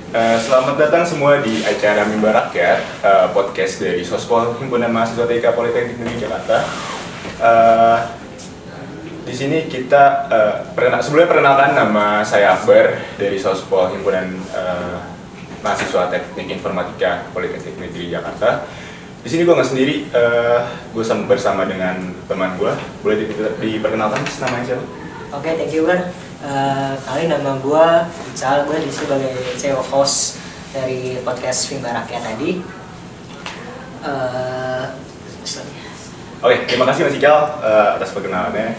Selamat datang semua di acara Mimbar Rakyat, podcast dari Sospol Himpunan Mahasiswa TK Politeknik Negeri Jakarta. Di sini kita sebelumnya perkenalkan, nama saya Akbar dari Sospol Himpunan Mahasiswa Teknik Informatika Politeknik Negeri Jakarta. Di sini gue nggak sendiri, gue bersama dengan teman gue. Boleh diperkenalkan namanya siapa? Oke, thank you Bar. Kali nama gue Ical, gue di sini sebagai CEO host dari podcast Mimbar Rakyat tadi. Oke, terima kasih Mas Ical atas perkenalannya.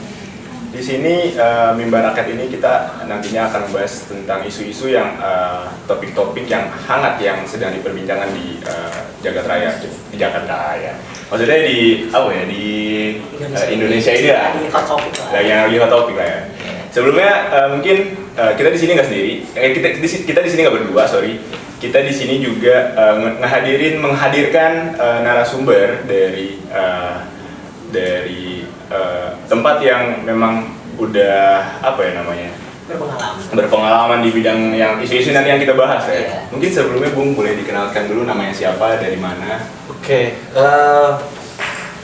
Di sini Mimbar Rakyat ini kita nantinya akan membahas tentang isu-isu yang topik-topik yang hangat yang sedang diperbincangkan di Jagat Raya, di Jakarta ya. Maksudnya di Indonesia ini lah. Lagi hot topic lah. Lagi hot topic lah ya. Sebelumnya mungkin kita di sini nggak sendiri. Kita di sini nggak berdua, sorry. Kita di sini juga menghadirkan narasumber dari tempat yang memang udah berpengalaman di bidang yang isu-isu nanti yang kita bahas ya. Yeah. Mungkin sebelumnya Bung boleh dikenalkan dulu namanya siapa, dari mana? Oke,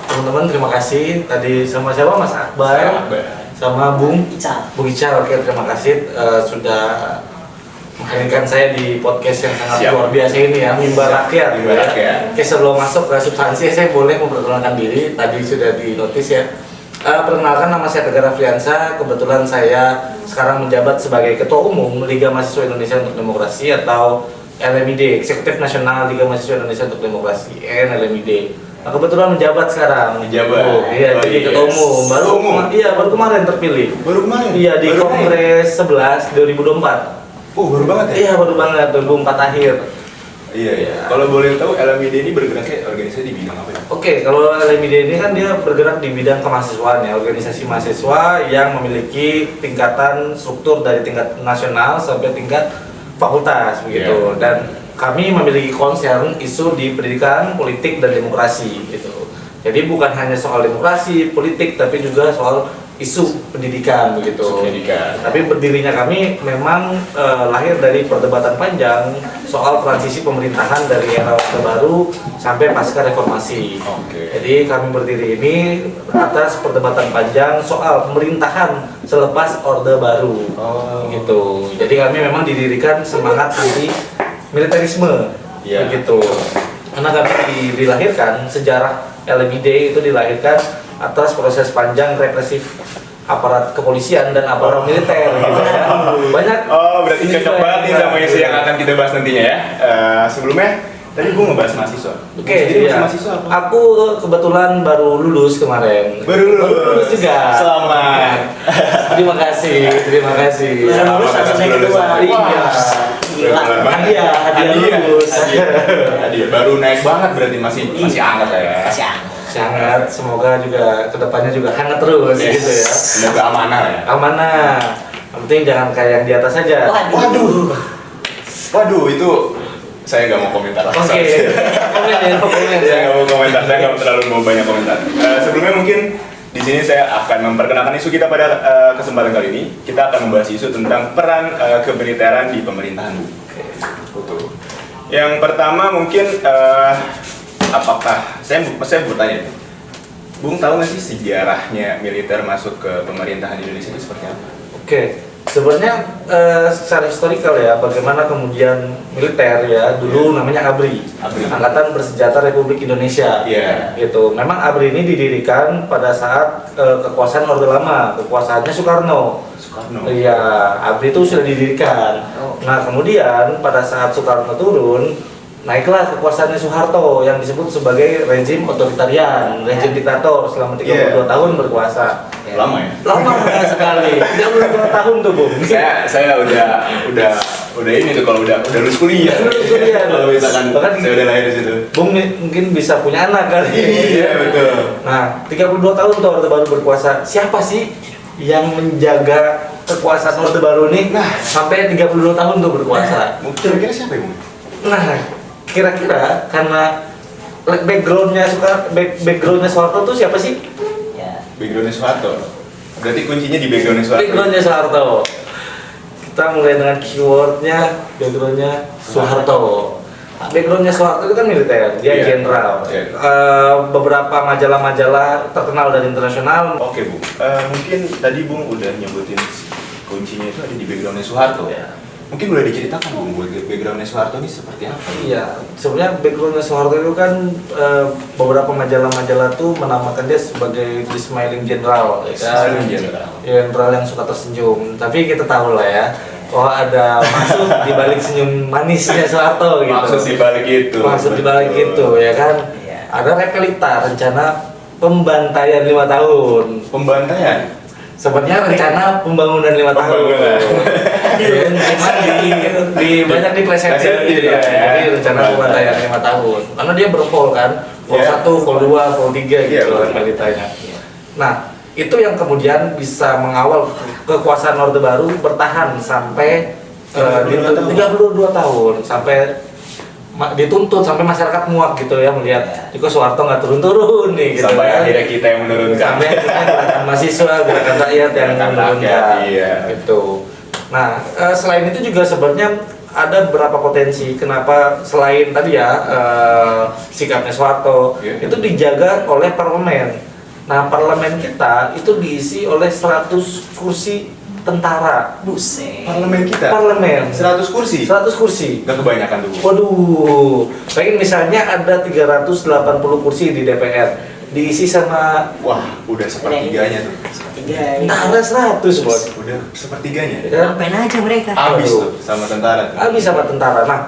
teman-teman terima kasih. Tadi sama siapa, Mas Akbar? Sama Bung Ical. Bung Ical. Oke, terima kasih sudah menghadirkan saya di podcast yang sangat luar biasa ini ya, Mimbar Rakyat. Mimbar Rakyat. Oke, sebelum masuk ke substansi, saya boleh memperkenalkan diri. Tadi sudah dinotis ya. Perkenalkan, nama saya Tegar Afriansa. Kebetulan saya sekarang menjabat sebagai Ketua Umum Liga Mahasiswa Indonesia untuk Demokrasi atau LMID, Eksekutif Nasional Liga Mahasiswa Indonesia untuk Demokrasi, LMID. Nah, kebetulan menjabat sekarang. Iya, jadi Ketua Umum. Baru kemarin terpilih. Baru kemarin? Iya, di Kongres 11 2024. Baru banget ya? Iya, baru banget 2004 akhir. Iya. Kalau boleh tahu LMID ini bergeraknya organisasi di bidang apa ya? Oke, kalau LMID ini kan dia bergerak di bidang kemahasiswaan ya, organisasi mahasiswa yang memiliki tingkatan struktur dari tingkat nasional sampai tingkat fakultas begitu. Yeah. Dan kami memiliki concern isu di pendidikan, politik dan demokrasi gitu. Jadi bukan hanya soal demokrasi, politik, tapi juga soal isu pendidikan begitu. Tapi berdirinya kami memang lahir dari perdebatan panjang soal transisi pemerintahan dari era Orde Baru sampai pasca reformasi. Jadi kami berdiri ini atas perdebatan panjang soal pemerintahan selepas Orde Baru. Gitu. Jadi kami memang didirikan semangat anti militerisme begitu. Karena kami dilahirkan, sejarah LMID itu dilahirkan atas proses panjang represif aparat kepolisian dan aparat militer gitu ya. Banyak. Berarti cocok banget nih sama isu yang akan kita bahas nantinya ya. Sebelumnya tadi gue ngebahas mahasiswa. Oke, iya. Mahasiswa apa? Aku kebetulan baru lulus kemarin. Baru lulus juga. Selamat. Terima kasih. Lulus sampai kedua. Iya. Hadiah lulus. Hadiah baru naik banget, berarti masih hangat lah ya. Sangat, semoga juga kedepannya juga hangat terus gitu ya. Semoga amanah ya. Amanah. Yang penting jangan kayak yang di atas saja. Waduh, itu saya nggak mau komentar. Oke. Komen ya. Saya nggak mau komentar. Saya nggak terlalu mau banyak komentar. Sebelumnya mungkin di sini saya akan memperkenalkan isu kita pada kesempatan kali ini. Kita akan membahas isu tentang peran kemiliteran di pemerintahan. Betul. Yang pertama mungkin apakah saya bertanya, Bung tahu nggak sih sejarahnya militer masuk ke pemerintahan Indonesia itu seperti apa? Oke, sebenarnya secara historikal ya, bagaimana kemudian militer ya dulu namanya ABRI, Angkatan Bersenjata Republik Indonesia. Gitu. Memang ABRI ini didirikan pada saat kekuasaan Orde Lama, kekuasaannya Soekarno. Iya, ABRI itu sudah didirikan. Nah, kemudian pada saat Soekarno turun, naiklah kekuasaannya Soeharto yang disebut sebagai rezim otoritarian, rezim diktator selama 32 tahun berkuasa. Lama ya? Lama sekali. 32 tahun tuh, Bung. Saya udah ini tuh kalau udah lulus kuliah. Kalau misalkan saya udah lahir di situ. Bung mungkin bisa punya anak kali. Iya, betul. Nah, 32 tahun tuh Orde Baru berkuasa. Siapa sih yang menjaga kekuasaan Orde Baru ini sampai 32 tahun tuh berkuasa? Kira-kira siapa ya, Bung? Nah, kira-kira karena backgroundnya Soeharto tuh siapa sih? Backgroundnya Soeharto. Berarti kuncinya di backgroundnya Soeharto. Backgroundnya Soeharto. Kita mulai dengan keywordnya, backgroundnya Soeharto. Backgroundnya Soeharto itu kan militer, dia jenderal. Beberapa majalah-majalah terkenal dan internasional. Oke Bung, mungkin tadi Bung udah nyebutin kuncinya itu ada di backgroundnya Soeharto. Mungkin boleh diceritakan Bung, backgroundnya Soeharto ini seperti apa? Iya, sebenarnya backgroundnya Soeharto itu kan beberapa majalah-majalah tuh menamakan dia sebagai the smiling general, general yang suka tersenyum. Tapi kita tahu lah ya, ada maksud di balik senyum manisnya Soeharto gitu. Maksud di balik itu ya kan. Ada repelita rencana pembantaian 5 tahun. Pembantaian? Sebenarnya rencana pembangunan 5 tahun. Cuma banyak diplesetin gitu ya. Jadi rencana pembantaian 5 tahun. Karena dia bervol kan, vol 1, vol 2, vol 3 gitu realitanya. Nah, itu yang kemudian bisa mengawal kekuasaan Orde Baru bertahan sampai 32 tahun, sampai dituntut sampai masyarakat muak gitu ya melihat Joko Soeharto nggak turun-turun nih gitu. Sampai akhirnya kita yang menurunkan. Sampai akhirnya gerakan mahasiswa, gerakan rakyat yang menurunkan gitu. Nah, selain itu juga sebenarnya ada beberapa potensi kenapa selain tadi ya sikapnya Soeharto itu dijaga oleh parlemen. Nah, parlemen kita itu diisi oleh 100 kursi tentara. Buset. Parlemen kita? Parlemen 100 kursi? 100 kursi. Nggak kebanyakan tuh. Waduh, pengen misalnya ada 380 kursi di DPR diisi sama, wah, udah sepertiganya tuh. tentara 100 bos. Udah sepertiganya. Ngapain aja mereka? Habis tuh sama tentara tuh. Habis sama tentara. Nah,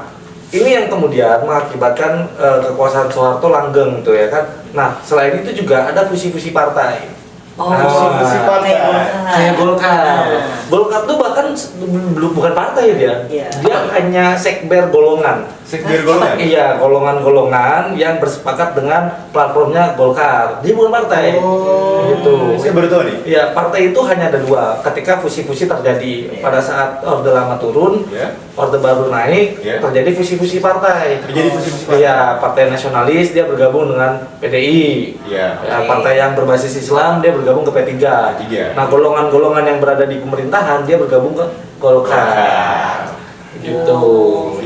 ini yang kemudian mengakibatkan kekuasaan Soeharto langgeng tuh ya kan. Nah, selain itu juga ada fusi-fusi partai. Fusi partai. Kayak Golkar. Golkar tuh bahkan bukan partai dia. Dia hanya sekber golongan. Sekber golongan? Iya, golongan-golongan yang bersepakat dengan platformnya Golkar. Dia bukan partai. Gitu. Saya baru tahu nih. Iya, partai itu hanya ada 2. Ketika fusi-fusi terjadi pada saat Orde Lama turun, Orde Baru naik, terjadi fusi-fusi partai. Iya, Partai Nasionalis dia bergabung dengan PDI. Ya, partai yang berbasis Islam dia bergabung ke P3. Nah, golongan-golongan yang berada di pemerintahan dia bergabung ke Golkar. Gitu.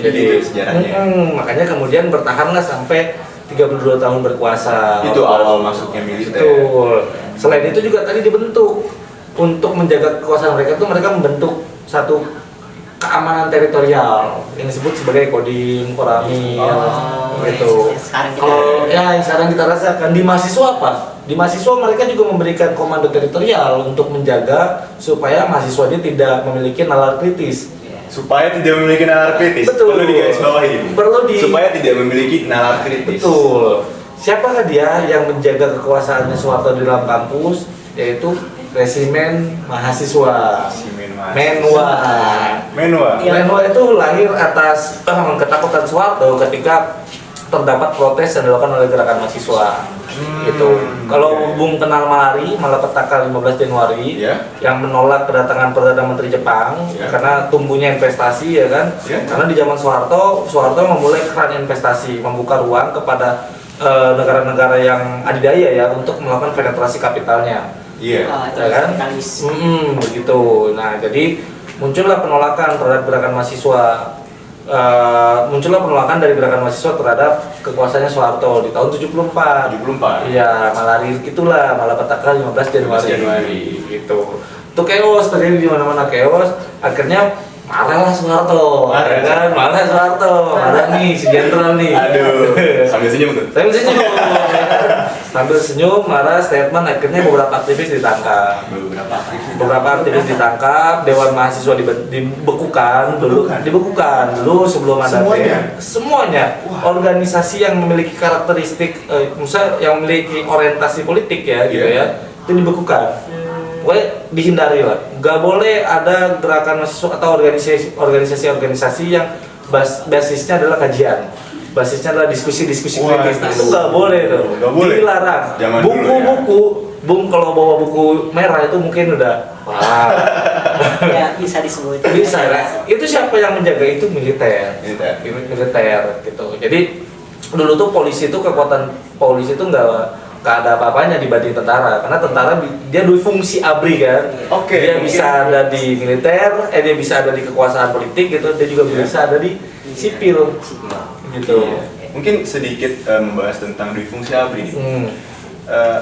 Jadi itu sejarahnya. Makanya kemudian bertahanlah sampai 32 tahun berkuasa. Itu awal masuknya militer. Betul. Selain itu juga tadi dibentuk untuk menjaga kekuasaan mereka itu mereka membentuk satu keamanan teritorial yang disebut sebagai Kodim, Korami, gitu. Kalau yang sekarang kita rasakan di mahasiswa apa? Di mahasiswa mereka juga memberikan komando teritorial untuk menjaga supaya mahasiswanya tidak memiliki nalar kritis. Supaya tidak memiliki nalar kritis. Betul. Perlu digarisbawahi. Supaya tidak memiliki nalar kritis. Betul. Siapakah dia yang menjaga kekuasaannya Soeharto di dalam kampus? Yaitu Resimen Mahasiswa. Menwa itu lahir atas ketakutan Soeharto ketika terdapat protes yang dilakukan oleh gerakan mahasiswa. Gitu. Kalau Bung kenal Malapetaka 15 Januari yang menolak kedatangan Perdana Menteri Jepang karena tumbuhnya investasi ya kan. Karena di zaman Soeharto memulai keran investasi, membuka ruang kepada negara-negara yang adidaya ya untuk melakukan penetrasi kapitalnya. Ya kan? Begitu. Nah, jadi muncullah penolakan terhadap gerakan mahasiswa. Muncullah penolakan dari gerakan mahasiswa terhadap kekuasaannya Soeharto di tahun 74. Iya, malari gitulah, Malapetaka 15 Januari. Gitu. Itu chaos, terjadi di mana-mana chaos. Akhirnya marahlah Soeharto. Marah nih si jenderal nih. Aduh, sambil senyum tuh. Sambil senyum, marah, statement, akhirnya beberapa aktivis ditangkap. Dewan mahasiswa dibekukan dulu sebelum ada semuanya. Organisasi yang memiliki karakteristik, misalnya yang memiliki orientasi politik ya, gitu ya, itu dibekukan. Pokoknya dihindari lah. Gak boleh ada gerakan mahasiswa atau organisasi yang basisnya adalah kajian. Basisnya adalah diskusi-diskusi kritis. Nah, itu nggak boleh tuh. Dilarang. Buku-buku, Bung kalau bawa buku merah itu mungkin udah ya bisa disebut. Bisa lah. Itu siapa yang menjaga itu militer gitu. Jadi dulu tuh kekuatan polisi itu nggak nggak ada apa-apanya dibanding tentara, karena tentara dia fungsi ABRI kan. Oke, Dia mungkin. bisa ada di militer, dia bisa ada di kekuasaan politik gitu, dia juga bisa ada di sipil gitu. Iya. Mungkin sedikit membahas tentang dui fungsi ABRI nih.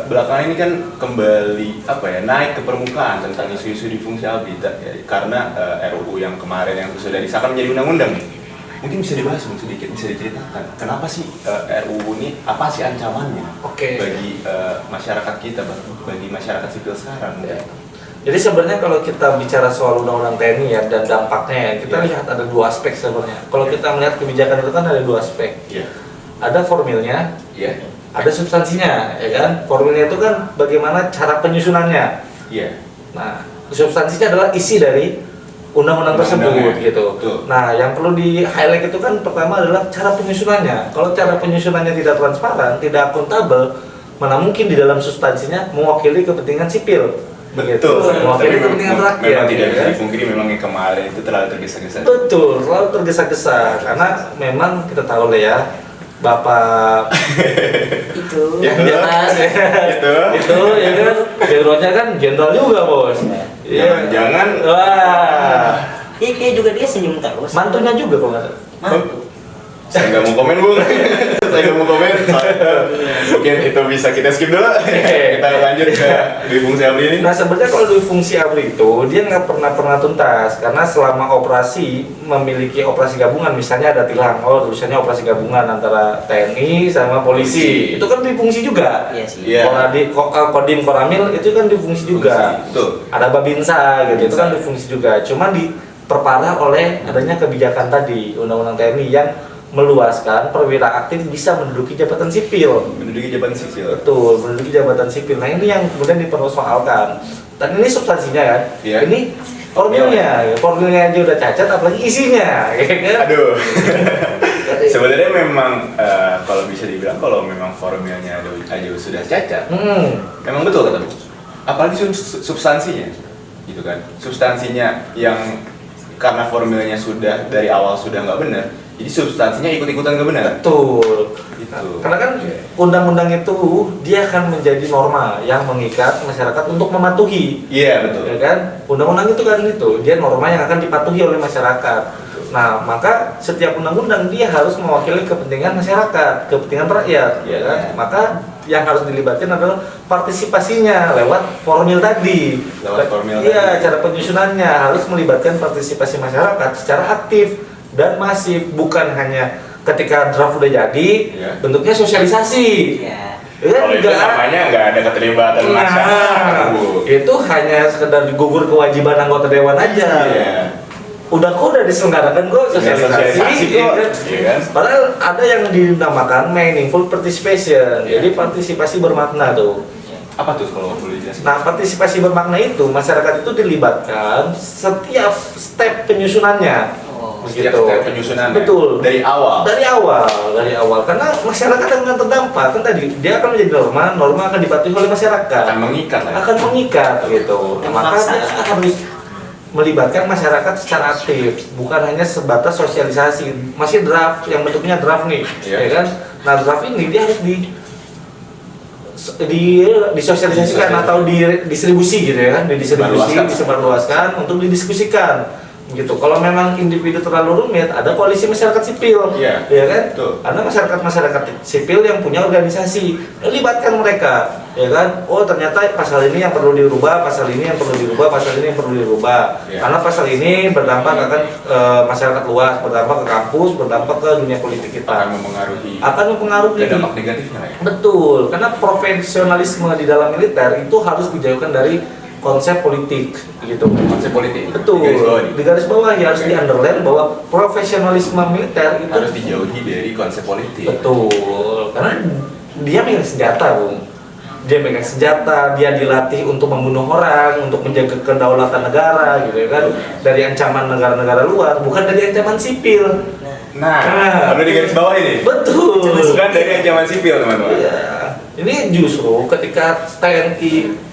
Belakangan ini kan kembali naik ke permukaan tentang isu-isu di fungsi ABRI karena RUU yang kemarin yang sudah disahkan menjadi undang-undang nih. Mungkin bisa dibahas sedikit, bisa diceritakan kenapa sih RUU ini, apa sih ancamannya bagi masyarakat kita, bagi masyarakat sipil sekarang? Ya. Jadi sebenarnya kalau kita bicara soal undang-undang TNI ya dan dampaknya, kita lihat ada dua aspek sebenarnya. Kalau kita melihat kebijakan itu kan ada dua aspek. Ada formilnya, ada substansinya, ya kan? Formilnya itu kan bagaimana cara penyusunannya. Nah, substansinya adalah isi dari undang-undang tersebut gitu. Nah, yang perlu di highlight itu kan pertama adalah cara penyusunannya. Kalau cara penyusunannya tidak transparan, tidak akuntabel, mana mungkin di dalam substansinya mewakili kepentingan sipil. Betul, mewakili kepentingan rakyat. Memang tidak bisa dipungkiri, memang yang kemarin itu terlalu tergesa-gesa. Betul, terlalu tergesa-gesa karena memang kita tahu lah ya, Bapak itu yang di atas ya, itu ya kan, jenderalnya kan jenderal juga bos. Jangan, wah, iya kayak juga dia senyum terus. mantunya juga kok nggak? saya nggak mau komen Bung. Saya nggak mau komen. Mungkin itu bisa kita skip dulu. Kita lanjut ke dui fungsi ABRI ini. Nah sebenarnya kalau dui fungsi ABRI itu dia nggak pernah tuntas karena selama operasi memiliki operasi gabungan, misalnya ada tilang, tulisannya operasi gabungan antara TNI sama polisi, itu kan dui fungsi juga. Iya sih. Kodim Koramil itu kan dui fungsi juga. Ada Babinsa gitu, itu kan dui fungsi juga. Cuma diperparah oleh adanya kebijakan tadi Undang-Undang TNI yang meluaskan perwira aktif bisa menduduki jabatan sipil. Betul, menduduki jabatan sipil. Nah ini yang kemudian dipersoalkan. Dan ini substansinya kan. Ini formilnya aja udah cacat, apalagi isinya. Aduh. Sebenarnya memang kalau bisa dibilang kalau memang formilnya aja sudah cacat, memang betul kata Bu. Apalagi substansinya, gitu kan? Substansinya yang karena formilnya sudah dari awal sudah nggak benar. Jadi substansinya ikut-ikutan nggak benar. Betul. Gitu. Karena kan undang-undang itu dia akan menjadi norma yang mengikat masyarakat untuk mematuhi. Iya betul. Ya kan? Undang-undang itu kan dia norma yang akan dipatuhi oleh masyarakat. Nah, maka setiap undang-undang dia harus mewakili kepentingan masyarakat, kepentingan rakyat, ya kan? Maka yang harus dilibatkan adalah partisipasinya lewat formil tadi. Iya, cara penyusunannya harus melibatkan partisipasi masyarakat secara aktif dan masif, bukan hanya ketika draft udah jadi bentuknya sosialisasi. Kalau itu namanya nggak ada keterlibatan masyarakat. Itu hanya sekedar digugur kewajiban anggota dewan aja. Udah diselenggarakan kok sosialisasi kan? Padahal ada yang dinamakan meaningful participation. Jadi partisipasi bermakna tuh. Apa tuh kalau boleh dijelaskan? Nah, partisipasi bermakna itu masyarakat itu dilibatkan setiap step penyusunannya. Setiap step penyusunan. Betul. Dari awal. Dari awal. Karena masyarakat akan terdampak kan tadi. Dia akan menjadi norma akan dipatuhi oleh masyarakat. Akan mengikat lah. Akan mengikat gitu. Maka dia harus melibatkan masyarakat secara aktif, bukan hanya sebatas sosialisasi. Masih draft, yang bentuknya draft nih, ya kan? Nah draft ini dia harus disosialisasikan atau didistribusi gitu ya kan, disebarluaskan untuk didiskusikan gitu. Kalau memang individu terlalu rumit, ada koalisi masyarakat sipil, ya kan? Ada masyarakat sipil yang punya organisasi, libatkan mereka, ya kan? Oh ternyata pasal ini yang perlu dirubah, pasal ini yang perlu dirubah, pasal ini yang perlu dirubah. Karena pasal ini berdampak akan masyarakat luas, berdampak ke kampus, berdampak ke dunia politik kita. Akan mempengaruhi. Ada dampak negatifnya ya? Betul, karena profesionalisme di dalam militer itu harus dijauhkan dari konsep politik gitu. Konsep politik. Betul. Di garis bawah ya harus di underline bahwa profesionalisme militer itu harus dijauhi dari konsep politik. Betul. Karena dia pegang senjata, Bung. Dia pegang senjata, dia dilatih untuk membunuh orang, untuk menjaga kedaulatan negara gitu kan. Dari ancaman negara-negara luar, bukan dari ancaman sipil. Nah, perlu di garis bawah ini. Betul. Bukan dari ancaman sipil, teman-teman. Iya. Ini justru ketika TNI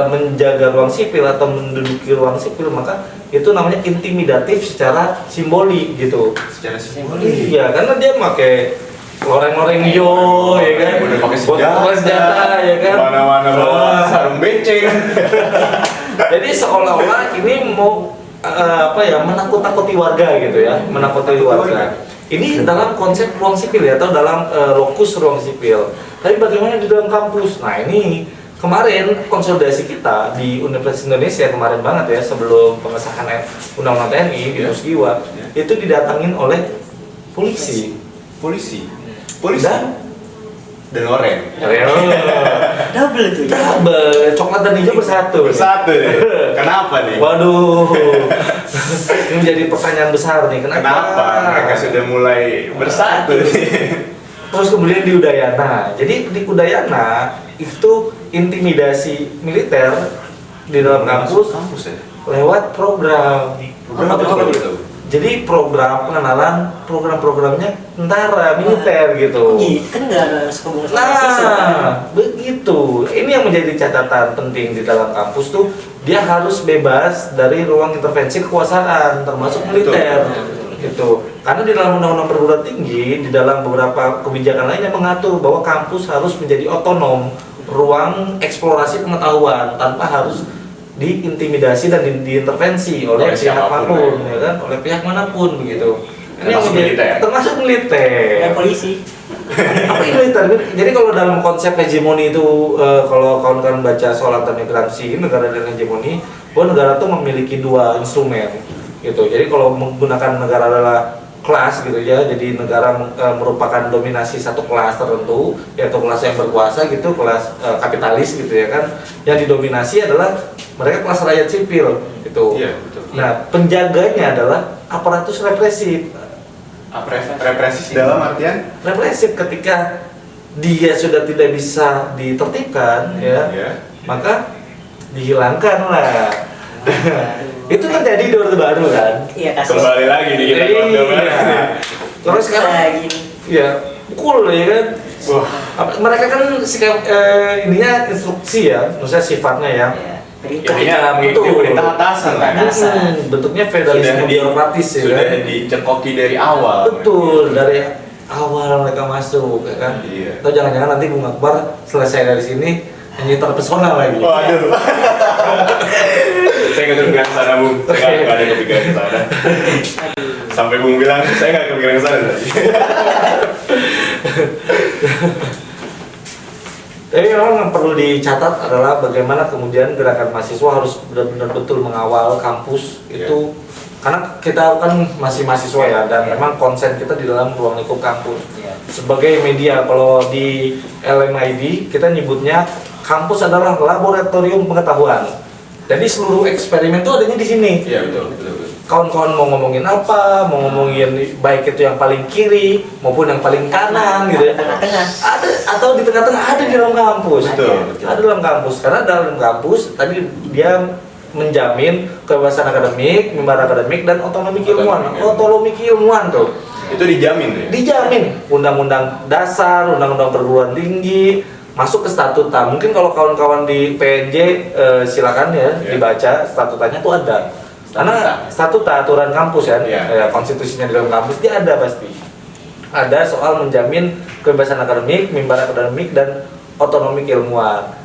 menjaga ruang sipil atau menduduki ruang sipil, maka itu namanya intimidatif secara simbolik gitu. Secara simbolik. Iya, karena dia pakai loreng-loreng yo, ya kan? Udah pakai Pakai senjata, ya kan? Mana-mana bawa sarung beceng. Jadi seolah-olah ini mau menakut-nakuti warga gitu ya, menakuti warga. Ini dalam konsep ruang sipil ya, atau dalam lokus ruang sipil. Tapi bagaimana di dalam kampus? Nah ini kemarin konsolidasi kita di Universitas Indonesia kemarin banget ya, sebelum pengesahan Undang-Undang TNI di Musgiwa, itu didatangin oleh polisi dan oranye. Double itu ya. Double, coklat dan hijau bersatu Nih. Kenapa nih? Waduh, ini menjadi pertanyaan besar nih. Kenapa mereka sudah mulai bersatu nih? Terus kemudian di Udayana. Jadi di Udayana itu intimidasi militer di dalam kampus ya? lewat program. Apa itu? Jadi program pengenalan program-programnya tentara militer gitu. Kan nggak ada hubungan sama mahasiswa. Nah, begitu. Ini yang menjadi catatan penting di dalam kampus tuh, dia harus bebas dari ruang intervensi kekuasaan, termasuk militer. Gitu. Karena di dalam Undang-Undang Perguruan Tinggi, di dalam beberapa kebijakan lainnya mengatur bahwa kampus harus menjadi otonom, ruang eksplorasi pengetahuan tanpa harus diintimidasi dan diintervensi oleh pihak manapun, ya kan? Oleh pihak manapun begitu. Ini Termasuk militer. Termasuk militer. Kayak polisi. Apa itu militer? Jadi kalau dalam konsep hegemoni itu, kalau kawan-kawan baca soal anti-migrasi, negara dengan hegemoni, bahwa negara itu memiliki dua instrumen, gitu. Jadi kalau menggunakan negara adalah kelas gitu ya, jadi negara merupakan dominasi satu kelas tertentu, yaitu kelas yang berkuasa gitu, kelas kapitalis gitu ya kan. Yang didominasi adalah mereka kelas rakyat sipil gitu. Iya, betul. Nah, penjaganya adalah aparatus represif. Represif dalam artian Represif ketika dia sudah tidak bisa ditertibkan ya, maka dihilangkan lah. Itu terjadi di Orde Baru kan. Iya, kasih. kembali lagi nih kita ke Orde Baru. Terus sekarang gini. ya cool ya kan. Wah, Mereka kan sikap ininya instruksi ya, maksudnya sifatnya ya. Ya, intinya Betul. mengikuti perintah atasan kan. Bentuknya feudalisme birokratis ya Sudah kan. dicekoki dari awal. Betul, dari awal mereka masuk ya kan. Iya. Atau jangan-jangan nanti Bung Akbar selesai dari sini hanya terpesona lagi. Waduh. Saya nggak kepikiran ke sana, Bung. Saya nggak ada kepikiran ke sana. Sampai Bung bilang, saya nggak kepikiran ke sana tadi. Tapi memang yang perlu dicatat adalah bagaimana kemudian gerakan mahasiswa harus benar-benar betul mengawal kampus itu, karena kita kan masih mahasiswa ya, dan memang konsen kita di dalam ruang lingkup kampus. Sebagai media, kalau di LMID kita nyebutnya kampus adalah laboratorium pengetahuan. Jadi seluruh eksperimen itu adanya di sini. Iya, betul. Kawan-kawan mau ngomongin apa, mau ngomongin baik itu yang paling kiri maupun yang paling kanan gitu ya. Tengah-tengah. Ada atau di tengah-tengah, ada di dalam kampus. Betul. Ada dalam kampus, karena dalam kampus tapi dia menjamin kebebasan akademik, mimbar akademik dan otonomi keilmuan. Otonomi keilmuan tuh. Itu dijamin tuh ya? Dijamin Undang-Undang Dasar, Undang-Undang Perguruan Tinggi, masuk ke statuta. Mungkin kalau kawan-kawan di PNJ silakan ya dibaca statutanya tuh ada. Karena statuta aturan kampus kan, konstitusinya di dalam kampus dia ada pasti. Ada soal menjamin kebebasan akademik, mimbar akademik dan otonomi keilmuan.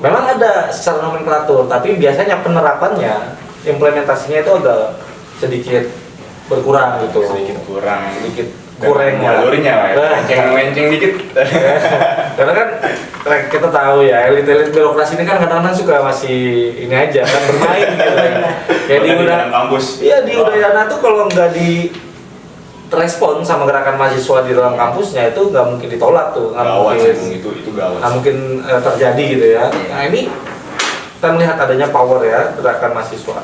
Memang ada secara nomenklatur, tapi biasanya penerapannya, implementasinya itu agak sedikit berkurang gitu. Sedikit kurang. Jalurnya lah ya. Menceng dikit. Karena kan kita tahu ya, elit-elit birokrasi ini kan kadang-kadang suka masih ini aja kan, bermain gitu ya. Ya di kampus. Iya, di Udayana tuh kalau nggak di respon sama gerakan mahasiswa di dalam kampusnya itu nggak mungkin ditolak tuh, nggak mungkin itu gawat. nggak mungkin terjadi gitu ya. Nah ini kita melihat adanya power ya gerakan mahasiswa.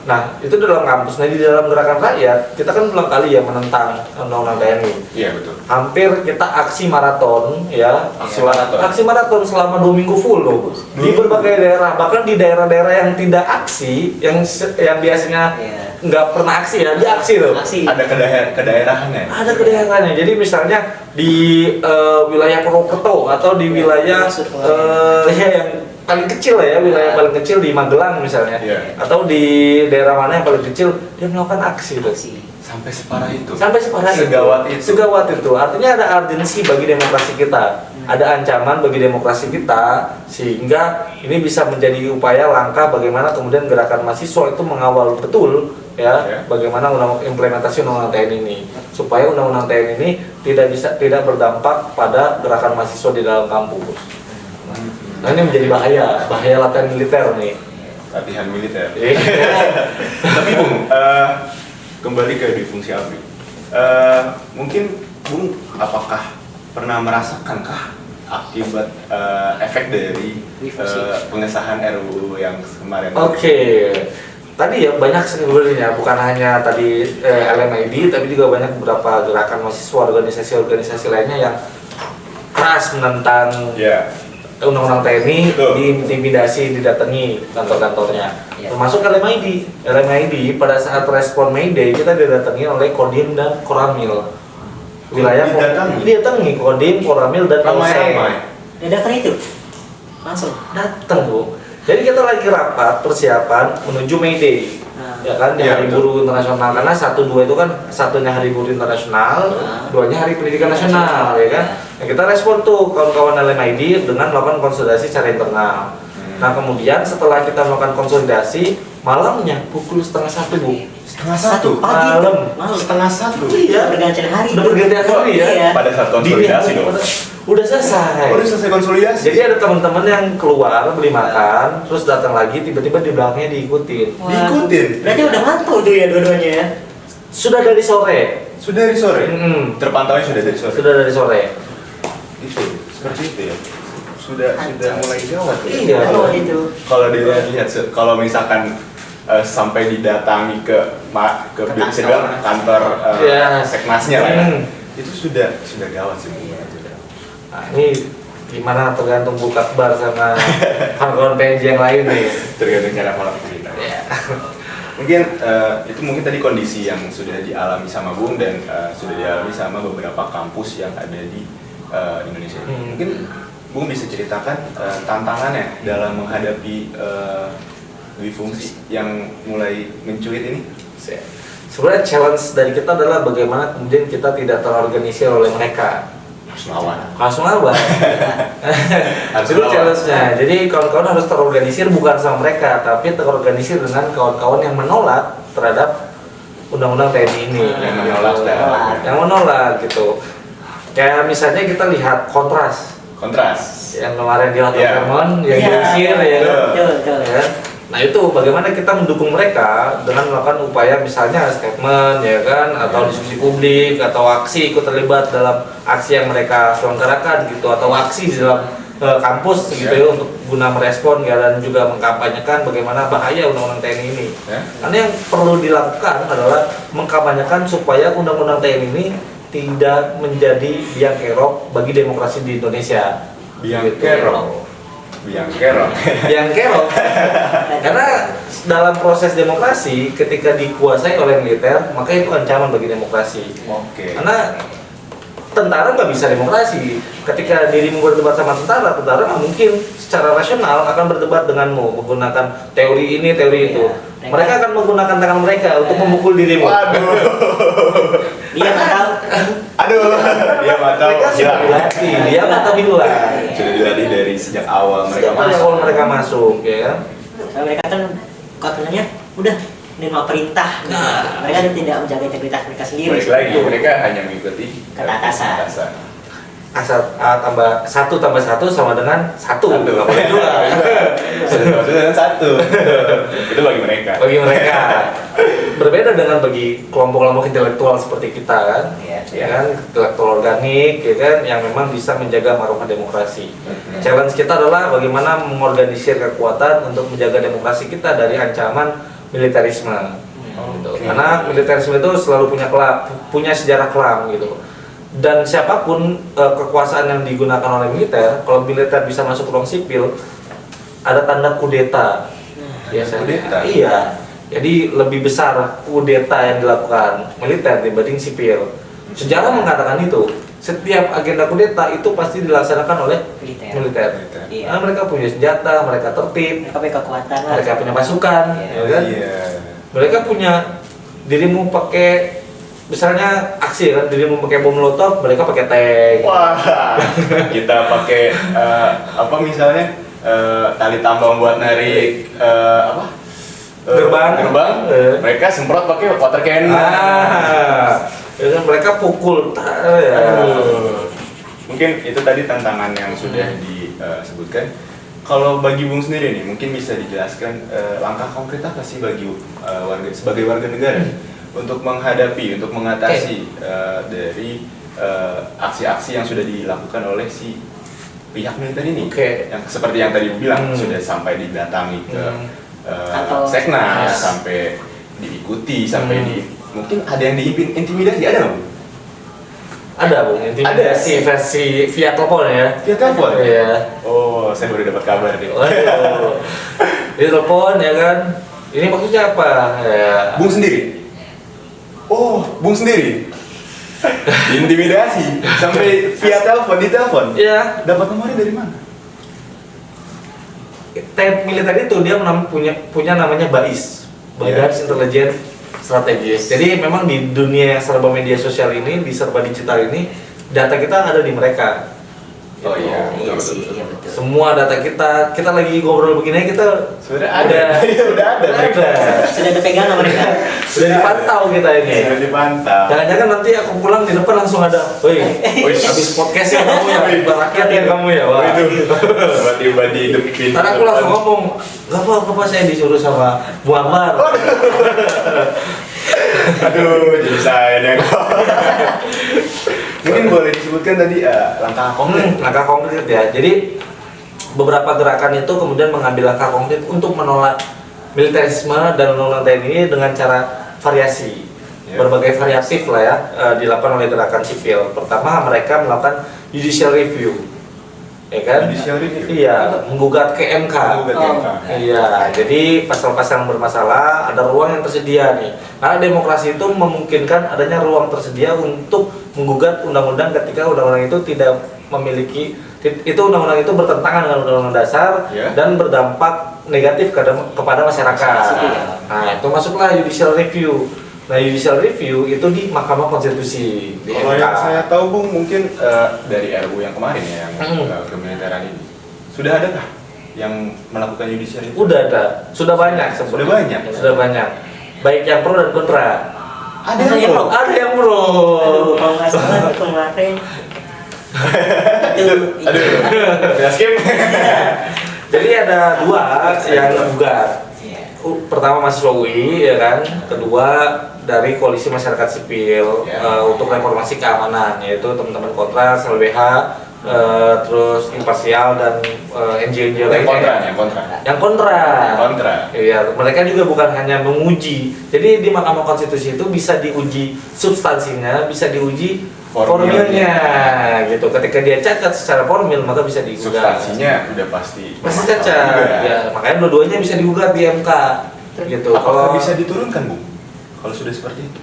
Nah itu dalam kampus. Nah di dalam gerakan rakyat kita kan berulang kali ya menentang undang-undang TNI. Iya, betul. Hampir kita aksi maraton ya. Aksi maraton selama 2 minggu full loh di berbagai daerah, bahkan di daerah-daerah yang tidak aksi, yang biasanya nggak pernah aksi ya, dia aksi loh. Ada kedaerahannya. Ada kedaerahannya. Jadi misalnya di wilayah Purwokerto atau di wilayah yang paling kecil lah ya, wilayah paling kecil di Magelang misalnya, atau di daerah mana yang paling kecil, dia melakukan aksi tuh. Sampai separah itu. Sampai separah Segawat itu. Segawat itu. Artinya ada urgensi bagi demokrasi kita. Ada ancaman bagi demokrasi kita, sehingga ini bisa menjadi upaya langkah bagaimana kemudian gerakan mahasiswa itu mengawal betul ya bagaimana implementasi undang-undang TNI ini, supaya undang-undang TNI ini tidak berdampak pada gerakan mahasiswa di dalam kampus. Nah, ini menjadi bahaya latihan militer nih. Latihan militer. Tapi Bung, kembali ke difungsi ABRI. Mungkin Bung, apakah pernah merasakankah akibat efek dari pengesahan RUU yang kemarin? Oke. Tadi ya banyak sebenarnya, bukan hanya tadi LMID, tapi juga banyak beberapa gerakan mahasiswa, organisasi-organisasi lainnya yang keras menentang undang-undang TNI, diintimidasi, didatangi kantor-kantornya. Termasuk LMID. LMID pada saat respon May Day kita didatangi oleh Kodim dan Koramil. Wilayah didatangi Kodim, Koramil dan Polsek. Datang itu langsung datang Bu. Jadi kita lagi rapat persiapan menuju May Day, ya kan, di Hari Buruh Internasional, karena 1-2 itu kan satunya Hari Buruh Internasional, duanya Hari Pendidikan Nasional, ya kan. Nah, kita respon tuh kawan-kawan LMID dengan melakukan konsolidasi secara internal. Nah kemudian setelah kita melakukan konsolidasi, malamnya pukul 12:30 Bu. 12:30 malam. 12:30. Iya. Pergantian hari. Udah pergantian hari ya. Iya. Pada saat konsolidasi dong. Udah selesai. Udah selesai konsolidasi. Jadi ada teman-teman yang keluar beli makan, terus datang lagi, tiba-tiba di belakangnya diikutin. Diikutin. Berarti udah ngantuk tuh ya dua-duanya ya. Sudah dari sore. Sudah dari sore. Terpantaunya sudah dari sore. Sudah dari sore. Itu seperti itu ya. Sudah mulai gawat. Iya. Itu. Kalau dilihat, kalau misalkan sampai didatangi ke bisa bilang kantor sekmasnya lah ya. Itu sudah gawat sih Bu. Nah, ini gimana tergantung Bu Akbar sama kawan-kawan PNJ yang lain nih. Tergantung cara pola pikir kita. Mungkin tadi kondisi yang sudah dialami sama Bung dan sudah dialami sama beberapa kampus yang ada di Indonesia. Mungkin Bung bisa ceritakan tantangannya dalam menghadapi difungsi yang mulai mencuit ini? Sebenarnya challenge dari kita adalah bagaimana kemudian kita tidak terorganisir oleh mereka. Harus melawan. Itu challenge-nya. Jadi kawan-kawan harus terorganisir bukan sama mereka, tapi terorganisir dengan kawan-kawan yang menolak terhadap undang-undang TNI ini. Yang menolak gitu. Kayak misalnya kita lihat kontras yang kemarin di Hotel Fairmont yang diusir ya. Nah itu bagaimana kita mendukung mereka dengan melakukan upaya misalnya statement ya kan, atau diskusi publik atau aksi, ikut terlibat dalam aksi yang mereka selenggarakan gitu, atau aksi di dalam kampus gitu ya, untuk guna merespon ya, dan juga mengkampanyekan bagaimana bahaya undang-undang TNI ini. Karena yang perlu dilakukan adalah mengkampanyekan supaya undang-undang TNI ini tidak menjadi biang kerok bagi demokrasi di Indonesia. Biang kerok. Karena dalam proses demokrasi ketika dikuasai oleh militer, maka itu ancaman bagi demokrasi. Karena tentara nggak bisa demokrasi. Ketika dirimu berdebat sama tentara nggak mungkin secara rasional akan berdebat denganmu menggunakan teori ini, teori itu. Mereka akan menggunakan tangan mereka untuk memukul dirimu. Dia nggak tahu. Dia nggak tahu. Dia nggak tahu bilang. Sudah dilatih dari sejak awal mereka masuk, ya kan? Mereka kan katanya udah menerima perintah. Mereka tidak menjaga integritas mereka sendiri. Balik lagi, mereka hanya mengikuti kata atasan. tambah 1 tambah 1 sama dengan 1. Nggak boleh 2. Sudah dengan 1. Itu bagi mereka. Berbeda dengan bagi kelompok-kelompok intelektual seperti kita kan, ya kan, intelektual organik, ya kan, yang memang bisa menjaga marwah demokrasi. Challenge kita adalah bagaimana mengorganisir kekuatan untuk menjaga demokrasi kita dari ancaman militerisme. Gitu. Karena militerisme itu selalu punya sejarah kelam gitu. Dan siapapun kekuasaan yang digunakan oleh militer, kalau militer bisa masuk ruang sipil, ada tanda kudeta. Kudeta? Iya. Jadi lebih besar kudeta yang dilakukan militer dibanding sipil. Sejarah mengatakan itu. Setiap agenda kudeta itu pasti dilaksanakan oleh militer. Karena mereka punya senjata, mereka tertib, mereka punya kekuatan, mereka punya pasukan, ya kan? Mereka punya dirimu pakai misalnya aksi kan, jadi mau pakai bom molotov, mereka pakai tank. Wah, kita pakai apa misalnya tali tambang buat narik apa? Gerbang. Mereka semprot pakai water cannon. Ya kan, mereka pukul. Ya. Mungkin itu tadi tantangan yang sudah disebutkan. Kalau bagi Bung sendiri nih, mungkin bisa dijelaskan langkah konkret apa sih bagi sebagai warga negara untuk menghadapi, untuk mengatasi dari aksi-aksi yang sudah dilakukan oleh si pihak militer ini, yang seperti yang tadi bilang sudah sampai didatangi ke Seknas, sampai diikuti, sampai mungkin ada yang diintimidasi, ada nggak Bu? Ada Bung, intimidasi versi via telepon ya. Via telepon? Iya. Oh, saya baru dapat kabar nih. Waduh. Di telepon ya kan. Ini maksudnya apa? Ya. Bung sendiri? Oh, Bung sendiri? Intimidasi sampai via telepon, di telepon? Iya. Dapat nomornya dari mana? Militer itu dia punya namanya BAIS, Badan Intelijen Strategis. Jadi memang di dunia serba media sosial ini, di serba digital ini, data kita ada di mereka. Oh iya, Iya betul, sih, betul. iya betul. Semua data kita lagi ngobrol begini kita Sudah ada, udah ada. Sudah ada pegangan mereka. Sudah dipantau kita ini. Sudah dipantau. Jangan-jangan nanti aku pulang di depan langsung ada, woi, habis podcast ya kamu ya, berakyat ya kamu ya, wah. Itu tiba-tiba di depan. Ntar aku langsung ngomong, gak apa-apa saya disuruh sama Bu Akbar. Aduh, jadi saya yang mungkin boleh disebutkan tadi langkah konkret. Langkah konkret ya. Jadi beberapa gerakan itu kemudian mengambil langkah konkret untuk menolak militerisme dan undang-undang TNI dengan cara variasi. Berbagai variatif lah ya dilakukan oleh gerakan sipil. Pertama mereka melakukan judicial review. Ya kan? Judicial review? Iya, menggugat ke MK. Iya, jadi pasal-pasal yang bermasalah ada ruang yang tersedia nih. Karena demokrasi itu memungkinkan adanya ruang tersedia untuk menggugat undang-undang ketika undang-undang itu tidak memiliki undang-undang itu bertentangan dengan undang-undang dasar dan berdampak negatif kepada masyarakat. Nah, itu masuklah judicial review. Nah, judicial review itu di Mahkamah Konstitusi. Di Kalau MK. yang saya tahu Bung, mungkin dari RU yang kemarin ya, yang kemiliteran ini, sudah adakah yang melakukan judicial review? Udah ada, sudah banyak. Sudah banyak? Sudah banyak. Baik yang pro dan kontra. Ada yang pro? Ada yang pro. Aduh, kalau nggak salah itu kemarin. Aduh, udah skip. Jadi ada dua yang gugat. Pertama mahasiswa UI ya kan, kedua dari koalisi masyarakat sipil untuk reformasi keamanan, yaitu teman-teman kontra, LBH, terus imparsial dan NGO lainnya. Yang kontra. Iya, mereka juga bukan hanya menguji. Jadi di Mahkamah Konstitusi itu bisa diuji substansinya, bisa diuji formilnya gitu. Ketika dia cacat secara formil maka bisa digugat. Substansinya udah pasti cacat. Ya, makanya dua-duanya bisa digugat di MK gitu. Kalau bisa diturunkan, Bu? Kalau sudah seperti itu.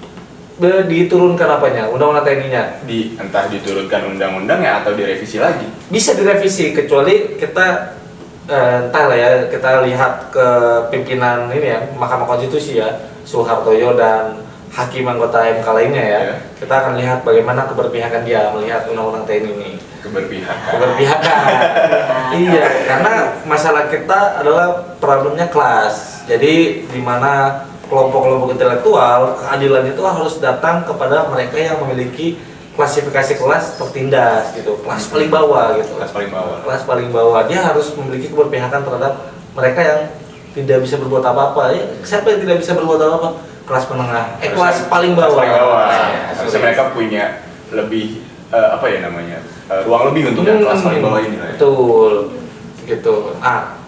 Diturunkan apanya? Undang-undang TNI-nya? Entah diturunkan undang-undangnya atau direvisi lagi. Bisa direvisi kecuali kita entahlah ya, kita lihat ke pimpinan ini ya, Mahkamah Konstitusi ya, Soehartoyo dan hakim anggota MK lainnya ya. Kita akan lihat bagaimana keberpihakan dia melihat undang-undang TNI ini. Keberpihakan. Iya, karena masalah kita adalah problemnya kelas. Jadi di mana kelompok-kelompok intelektual, keadilan itu harus datang kepada mereka yang memiliki klasifikasi kelas tertindas gitu, kelas paling bawah gitu. Kelas paling bawah. Dia harus memiliki keberpihakan terhadap mereka yang tidak bisa berbuat apa-apa. Siapa yang tidak bisa berbuat apa-apa? Kelas menengah, kelas paling bawah. Harusnya mereka punya lebih apa ya namanya, ruang lebih untuk yang kelas paling bawah ini. Betul, gitu.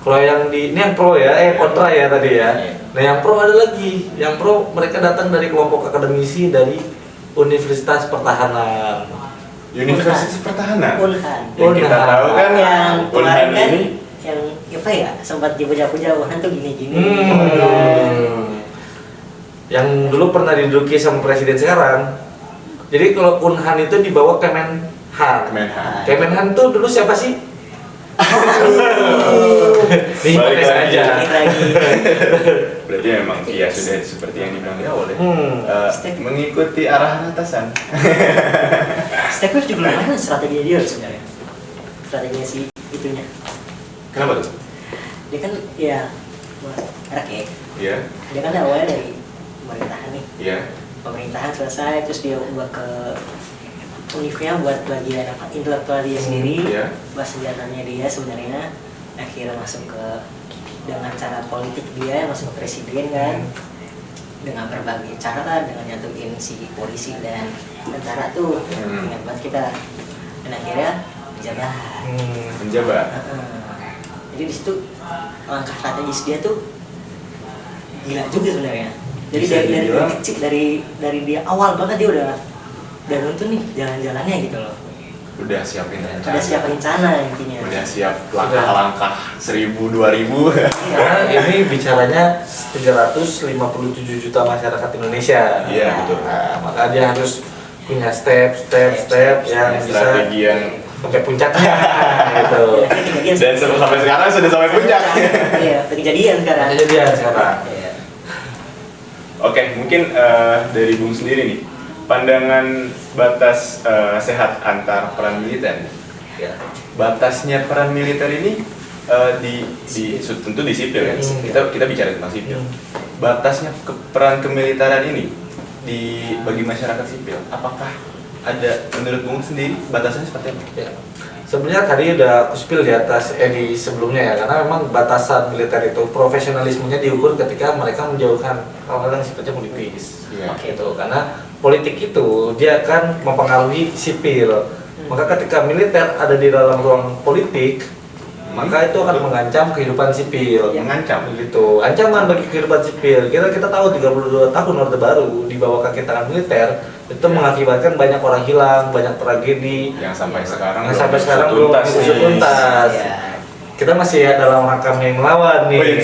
Kalau yang ini yang pro ya, kontra ya tadi ya. Nah yang pro ada lagi, yang pro mereka datang dari kelompok akademisi dari Universitas Pertahanan. Universitas Pertahanan. Yang kita tahu kan yang Unhan kan ini yang apa ya, sempat dipuja-puja Unhan tuh gini-gini. Yang dulu pernah diduduki sama presiden sekarang. Jadi kalau Unhan itu dibawa Kemenhan. Kemenhan tuh dulu siapa sih? Ini Balik hipotesis lagi. aja. Balik lagi. Berarti memang ya sudah seperti yang dibilang di awal ya. Mengikuti arahan atasan. Steve Curry juga lumayan strategi dia sebenarnya. Strateginya si itunya. Kenapa tuh? Dia kan ya rakyat. Iya. Dia kan awalnya dari pemerintahan nih. Iya. Pemerintahan selesai terus dia ubah ke univnya buat bagian apa intelektual dia sendiri. Iya. Bahas senjatanya dia sebenarnya akhirnya masuk ke dengan cara politik dia masuk ke presiden kan. Dengan berbagai cara kan, dengan nyatuin si polisi dan tentara tuh ingat banget kita, dan akhirnya menjabat. Menjabat. Jadi di situ langkah strategis dia tuh gila juga sebenarnya. Jadi Bisa dari dibilang- kecil dari dia awal banget dia udah nonton nih jalan-jalannya gitu loh. Udah siapin rencana. Udah siap rencana intinya. Udah siap langkah-langkah 1000 2000. Karena ini bicaranya 357 juta masyarakat Indonesia. Iya, betul. Nah, maka dia harus punya step yang bisa Strategi yang sampai puncaknya gitu. dan sampai sekarang sudah sampai puncak. Iya, kejadian sekarang. Kejadian sekarang. Iya. Oke, mungkin dari Bung sendiri nih, pandangan batas sehat antar peran militer. Ya. Batasnya peran militer ini tentu di sipil ya. Kita bicara tentang sipil. Batasnya peran kemiliteran ini bagi masyarakat sipil, apakah ada menurut Bung sendiri batasannya seperti apa? Ya. Sebenarnya tadi udah aku spill di atas di sebelumnya ya, karena memang batasan militer itu profesionalismenya diukur ketika mereka menjauhkan hal-hal yang sifatnya politis. Iya. Gitu. Karena politik itu dia kan mempengaruhi sipil. Maka ketika militer ada di dalam ruang politik, maka itu akan mengancam kehidupan sipil. Mengancam. Begitu. Ancaman bagi kehidupan sipil. Kita tahu 32 tahun Orde Baru di bawah kaki tangan militer itu mengakibatkan banyak orang hilang, banyak tragedi Yang sampai sekarang belum diusut tuntas. Iya. Kita masih dalam rangka Mei melawan nih.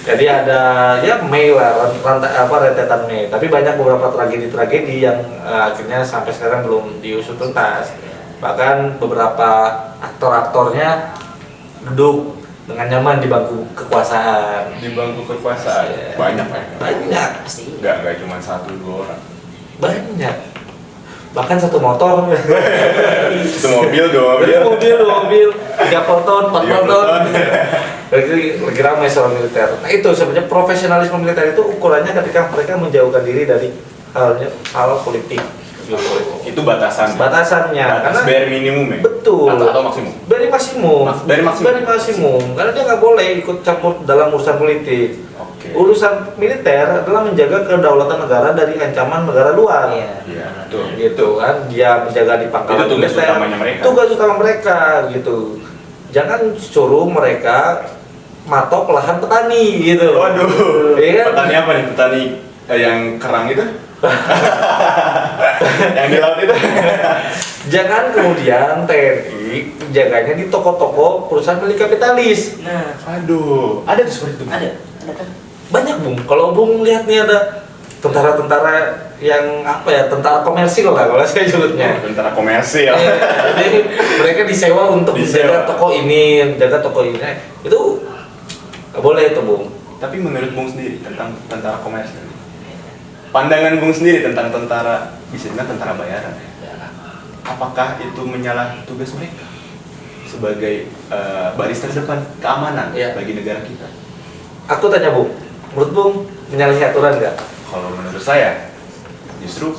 Jadi ada ya Mei lah, rentetan Mei. Tapi banyak beberapa tragedi-tragedi yang akhirnya sampai sekarang belum diusut tuntas. Bahkan beberapa aktor-aktornya duduk dengan nyaman di bangku kekuasaan. Di bangku kekuasaan Iya. banyak ya. Banyak, Pasti. Nggak cuma 1-2 orang. banyak. Bahkan satu motor, Itu mobil, 2 mobil. mobil, 3 ton, 4 30 ton. ton. Lagi ramai soal militer. Nah itu sebenarnya profesionalisme militer itu ukurannya ketika mereka menjauhkan diri dari hal politik. Itu batasannya. Batasannya, Batas karena bare minimum ya? betul. Atau maksimum? Dari maksimum. Dari maksimum. Dari maksimum. Karena dia nggak boleh ikut campur dalam urusan politik. Oke. Urusan militer adalah menjaga kedaulatan negara dari ancaman negara luar. Iya. Iya, betul. Gitu kan, dia menjaga di pangkalan Itu tugas militer. utamanya mereka. Tugas utama mereka gitu. Jangan suruh mereka matok lahan petani gitu. Waduh. Iya kan? Petani apa nih? Petani yang kerang itu? Yang di laut itu? Jangan kemudian TNI jaganya di toko-toko perusahaan milik kapitalis. Nah, Aduh, ada tuh seperti itu. ada kan? Banyak Bung. Kalau Bung lihat nih ada tentara-tentara yang apa ya, tentara komersil lah kalau saya sebutnya. Tentara komersil. Jadi mereka disewa untuk Disewa. menjaga toko ini, menjaga toko ini. Itu nggak boleh itu Bung. Tapi menurut Bung sendiri tentang tentara komersil, pandangan Bung sendiri tentang tentara, bisa dibilang tentara bayaran, apakah itu menyalah tugas mereka sebagai baris terdepan keamanan Iya. bagi negara kita? Aku tanya Bung, menurut Bung menyalahi aturan nggak? Kalau menurut saya, justru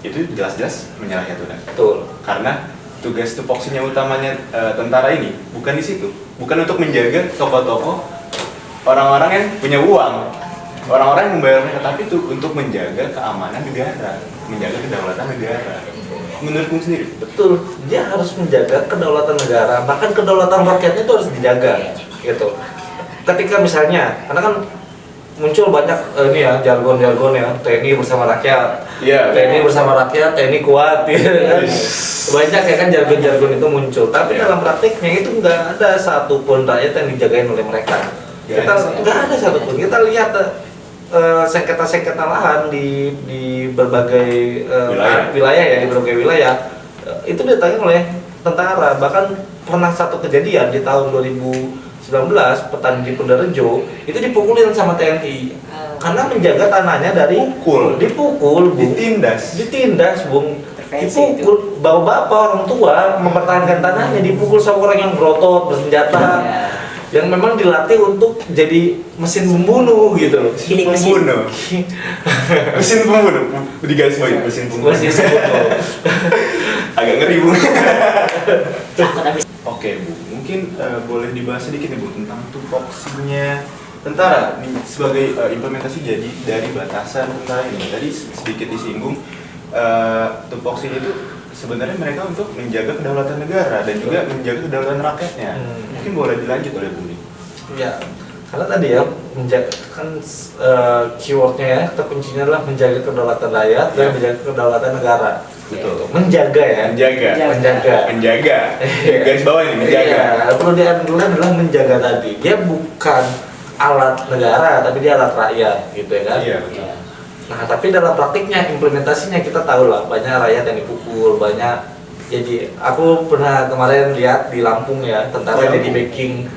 itu jelas-jelas menyalahi aturan. Betul. Karena tugas tupoksinya utamanya tentara ini bukan di situ, bukan untuk menjaga toko-toko orang-orang yang punya uang, orang-orang yang membayar mereka, tapi itu untuk menjaga keamanan negara, menjaga kedaulatan negara. Menurut Bung sendiri? Betul, dia harus menjaga kedaulatan negara, bahkan kedaulatan rakyatnya itu harus dijaga, gitu. Ketika misalnya, karena kan muncul banyak ini ya jargon-jargon ya, TNI bersama rakyat, Iya. TNI bersama rakyat, TNI kuat, gitu kan. Banyak ya kan jargon-jargon itu muncul, tapi Iya. dalam praktiknya itu nggak ada satupun rakyat yang dijagain oleh mereka. Nggak Kita ada. nggak ada satupun. Kita lihat sengketa-sengketa lahan di berbagai Wilayah. wilayah ya, di berbagai wilayah itu ditangani oleh tentara. Bahkan pernah satu kejadian di tahun 2019 petani di Pundarejo itu dipukulin sama TNI karena menjaga tanahnya dari dipukul, Bung. ditindas Bung, dipukul bapak-bapak orang tua mempertahankan tanahnya dipukul sama orang yang berotot bersenjata yang memang dilatih untuk jadi mesin pembunuh gitu. Mesin pembunuh digaris bawahi mesin pembunuh. Agak ngeri, Bu. Oke, Bu, mungkin boleh dibahas sedikit nih, Bu, tentang tupoksinya tentara nih, sebagai implementasi jadi dari batasan tentara ini. Tadi sedikit disinggung tupoksi itu sebenarnya mereka untuk menjaga kedaulatan negara dan juga menjaga kedaulatan rakyatnya. Mungkin boleh dilanjut oleh Budi. Ya, karena tadi ya kan keywordnya ya, kata kuncinya adalah menjaga kedaulatan rakyat dan menjaga kedaulatan negara. Betul. Menjaga ya. Menjaga. Garis bawah ini menjaga. Ya, perlu diambil adalah menjaga tadi. Dia bukan alat negara, tapi dia alat rakyat, gitu ya kan? Iya. Nah, tapi dalam praktiknya, implementasinya kita tahu lah, banyak rakyat yang dipukul, banyak. Jadi, aku pernah kemarin lihat di Lampung ya, tentara jadi backing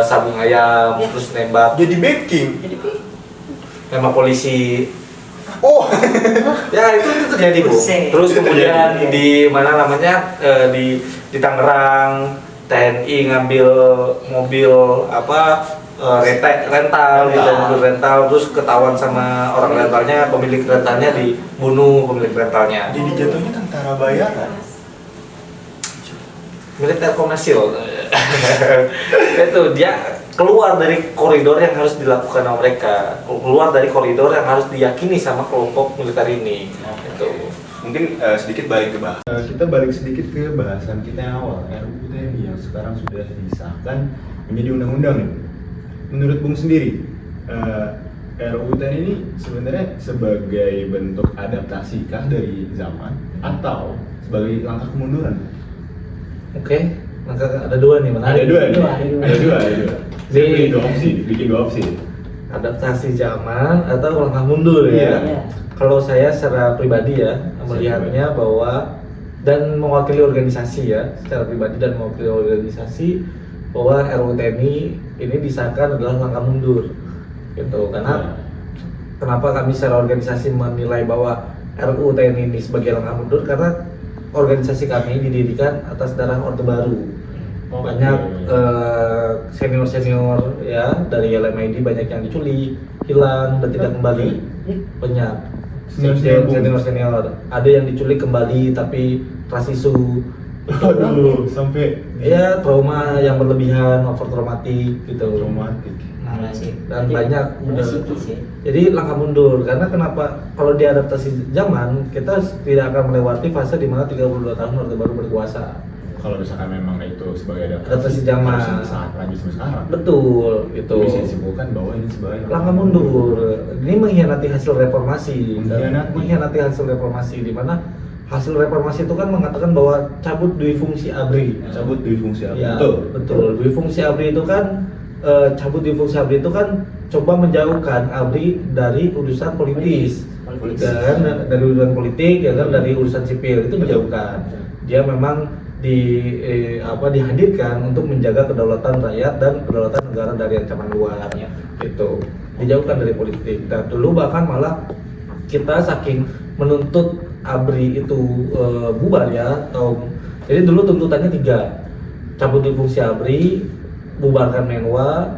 sabung ayam, terus nembak. Jadi backing? Nembak polisi. Oh, ya itu terjadi, Bu. Terus kemudian di mana namanya di Tangerang, TNI ngambil mobil rental gitu, mobil rental, terus ketahuan sama orang rentalnya, pemilik rentalnya dibunuh pemilik rentalnya. Jadi jatuhnya tentara bayaran. Militer komersil. Itu dia keluar dari koridor yang harus dilakukan sama mereka, keluar dari koridor yang harus diyakini sama kelompok militer ini. Itu mungkin sedikit balik ke kita balik sedikit ke bahasan kita yang awal, RUU TNI yang sekarang sudah disahkan menjadi undang-undang nih. Menurut Bung sendiri, RUU TNI ini sebenarnya sebagai bentuk adaptasi kah dari zaman atau sebagai langkah kemunduran? Oke, maka ada dua nih, menarik. Ada dua. Saya bikin dua opsi. Adaptasi zaman atau langkah mundur ya. Kalau saya secara pribadi ya melihatnya bahwa dan mewakili organisasi ya, secara pribadi dan mewakili organisasi bahwa RUU TNI ini disahkan adalah langkah mundur. Gitu. Karena kenapa kami secara organisasi menilai bahwa RUU TNI ini sebagai langkah mundur, karena organisasi kami didirikan atas darah Orde Baru. Banyak senior-senior ya dari LMID banyak yang diculik, hilang dan tidak kembali. Banyak senior-senior. Ada yang diculik kembali tapi trust issue. Aduh, sampai ya trauma yang berlebihan, over traumatik gitu. Traumatik. Dan banyak jadi langkah mundur karena kenapa kalau diadaptasi zaman kita tidak akan melewati fase di mana 32 tahun Orde Baru berkuasa. Kalau misalkan memang itu sebagai adaptasi zaman sangat lanjut sampai sekarang. Betul, itu bisa disimpulkan bahwa ini sebagai langkah mundur. Ini mengkhianati hasil reformasi. Mengkhianati hasil reformasi di mana hasil reformasi itu kan mengatakan bahwa cabut dui fungsi ABRI. Ya, betul. Dui fungsi ABRI itu kan cabut dui fungsi ABRI itu kan coba menjauhkan ABRI dari urusan politis. Dan dari urusan politik ya kan, dari urusan sipil itu dijauhkan. Dia memang dihadirkan untuk menjaga kedaulatan rakyat dan kedaulatan negara dari ancaman luar gitu, dijauhkan dari politik. Dan dulu bahkan malah kita saking menuntut ABRI itu bubar ya, jadi dulu tuntutannya 3, cabut fungsi ABRI, bubarkan Menwa,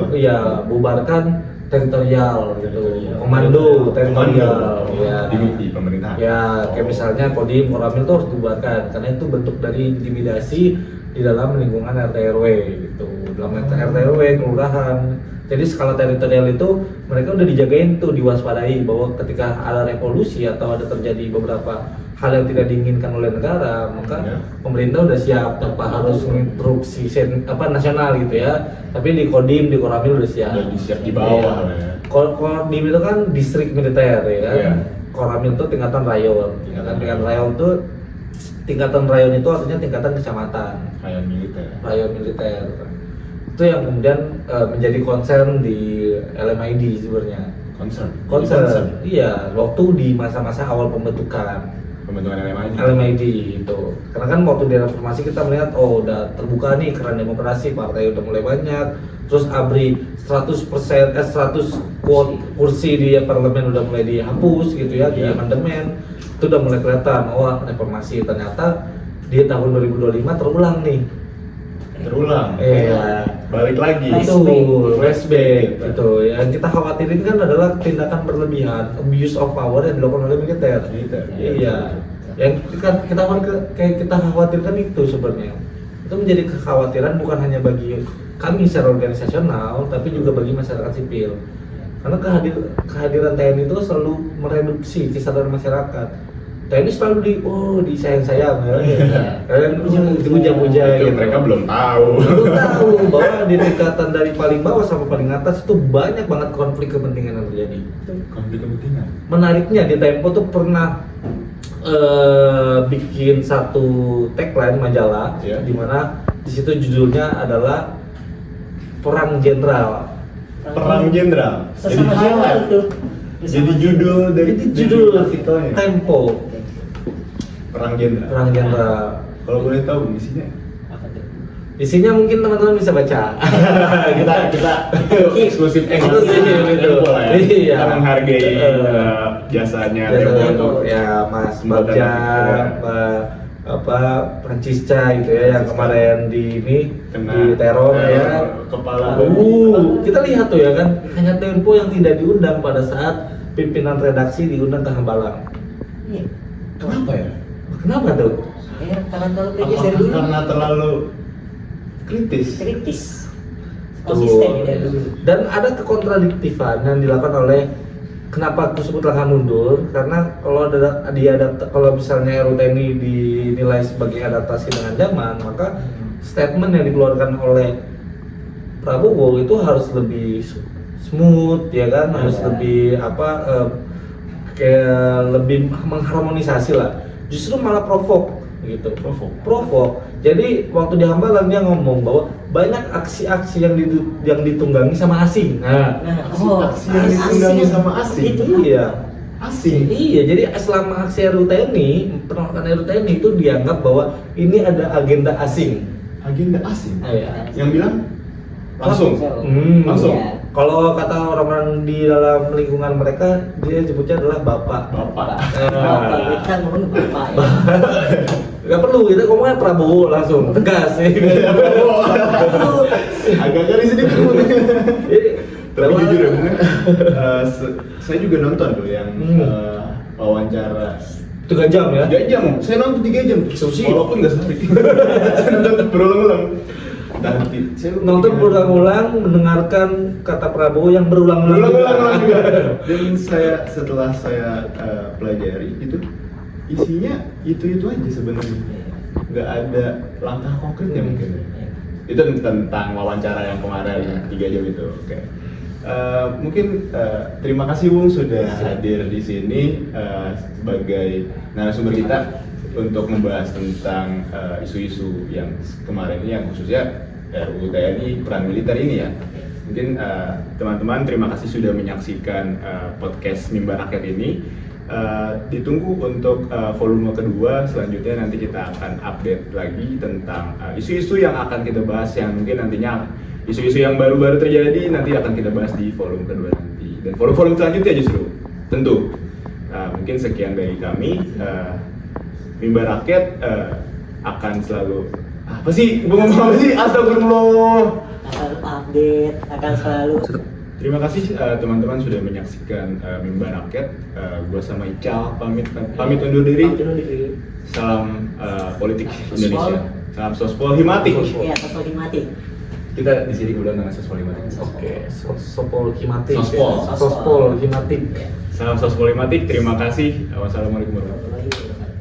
iya bubarkan teritorial gitu, komando teritorial ya. Di pemerintahan. Ya, kayak misalnya Kodim, Koramil itu harus dibubarkan karena itu bentuk dari intimidasi di dalam lingkungan RT RW gitu. Dalam RT RW, kelurahan. Jadi skala teritorial itu mereka udah dijagain tuh, diwaspadai bahwa ketika ada revolusi atau ada terjadi beberapa hal yang tidak diinginkan oleh negara, maka pemerintah udah siap tanpa harus menginstruksi nasional gitu ya. Tapi di Kodim, di Koramil udah siap. Udah siap di bawah lah ya. Kodim itu kan distrik militer ya kan. Koramil itu tingkatan rayon. Tingkatan rayon itu artinya tingkatan kecamatan. Rayon militer. Itu yang kemudian menjadi concern di LMID sebenarnya. Concern. Iya, waktu di masa-masa awal pembentukan. pembentukan LMID. LMID itu. Karena kan waktu di reformasi kita melihat udah terbuka nih keran demokrasi, partai udah mulai banyak. Terus ABRI 100% kursi di parlemen udah mulai dihapus gitu ya, di amandemen. Itu udah mulai kelihatan reformasi. Ternyata di tahun 2025 terulang nih. Balik lagi. Flashback gitu. Yang kita khawatirin kan adalah tindakan berlebihan, abuse of power yang dilakukan oleh militer. Iya. Yang kita khawatirkan itu sebenarnya. Itu menjadi kekhawatiran bukan hanya bagi kami secara organisasional, tapi juga bagi masyarakat sipil. Karena kehadiran TNI itu selalu mereduksi kesadaran masyarakat. TNI selalu disayang-sayang ya. Kalian dipuja-puja gitu. Mereka belum tahu bahwa di tingkatan dari paling bawah sampai paling atas itu banyak banget konflik kepentingan yang terjadi. Konflik kepentingan. Menariknya di Tempo tuh pernah bikin satu tagline majalah di mana di situ judulnya adalah Perang Jenderal. Sesama jenderal tuh. Jadi judul artikelnya Tempo. Perang Jenderal. Kalau boleh tahu isinya Apa tuh? Isinya mungkin teman-teman bisa baca. kita eksklusif gitu. Iya. Iya. Kita menghargai jasanya Tempo ya Mas Bagja, Francisca gitu ya yang kemarin di teror ya kepala. Kita lihat tuh ya kan, hanya Tempo yang tidak diundang pada saat pimpinan redaksi diundang ke Hambalang. Iya. Kenapa tuh? Ya, karena terlalu kritis dari dulu. Karena terlalu kritis. Konsisten dari dulu. Dan ada kekontradiktifan yang dilakukan oleh kenapa aku sebut langkah mundur, karena kalau misalnya RUU TNI dinilai sebagai adaptasi dengan zaman, maka statement yang dikeluarkan oleh Prabowo itu harus lebih smooth ya kan, harus lebih kayak lebih mengharmonisasi lah. Justru malah provok gitu. Provok. Jadi waktu di Hambalang dia ngomong bahwa banyak aksi-aksi yang ditunggangi sama asing. Aksi yang ditunggangi sama asing. Iya. Asing. Iya, jadi selama aksi RUU TNI, penolakan RUU TNI itu dianggap bahwa ini ada agenda asing. Iya. Yang bilang langsung. Iya. Kalau kata orang-orang di dalam lingkungan mereka, dia sebutnya adalah bapak. Kita ngomong bapak ya. Gak perlu, kita ngomongnya Prabowo langsung, tegas. Agak dari sini. Tapi jujur ya, saya juga nonton tuh yang wawancara 3 jam ya? 3 jam, saya nonton 3 jam walaupun nggak sehari. Saya nonton berulang-ulang. Nonton berulang-ulang, mendengarkan kata Prabowo yang berulang-ulang juga. Dan setelah saya pelajari itu isinya itu aja sebenarnya, nggak ada langkah konkretnya mungkin. Itu tentang wawancara yang kemarin 3 jam itu. Oke. Mungkin terima kasih Wung sudah hadir di sini sebagai narasumber kita untuk membahas tentang isu-isu yang kemarin ini, yang khususnya RUU TNI peran militer ini ya. Mungkin teman-teman terima kasih sudah menyaksikan podcast Mimbar Rakyat ini. Ditunggu untuk volume kedua, selanjutnya nanti kita akan update lagi tentang isu-isu yang akan kita bahas, yang mungkin nantinya isu-isu yang baru-baru terjadi nanti akan kita bahas di volume kedua nanti, dan volume selanjutnya justru tentu. Mungkin sekian dari kami. Mimbar Rakyat akan selalu astagfirullah, akan update, akan selalu. Terima kasih teman-teman sudah menyaksikan Mimbar Rakyat. Gua sama Ical pamit undur diri. Salam politik Indonesia. Salam Sospol Himatik. Iya, Sospol Himatik. Kita di sini udah nama Sospol Himatik. Oke, Sospol Himatik. Sospol Himatik. Salam Sospol Himatik. Terima kasih. Wassalamualaikum warahmatullahi wabarakatuh.